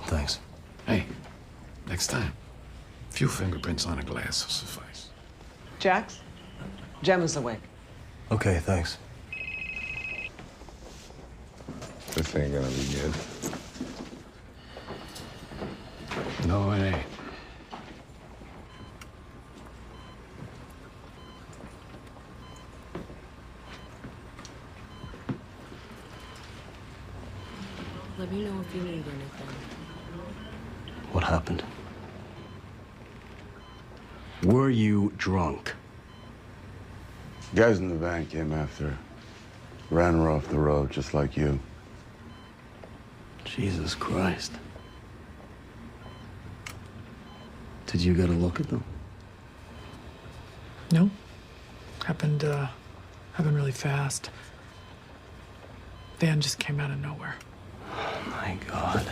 Thanks. Hey, next time, a few fingerprints on a glass will suffice. Jax, Gemma's awake. Okay, thanks. This ain't gonna be good. No, it ain't. Let me know if you need anything. What happened? Were you drunk? Guys in the van came after her. Ran her off the road, just like you. Jesus Christ. Did you get a look at them? No. Happened really fast. Van just came out of nowhere. Oh my God.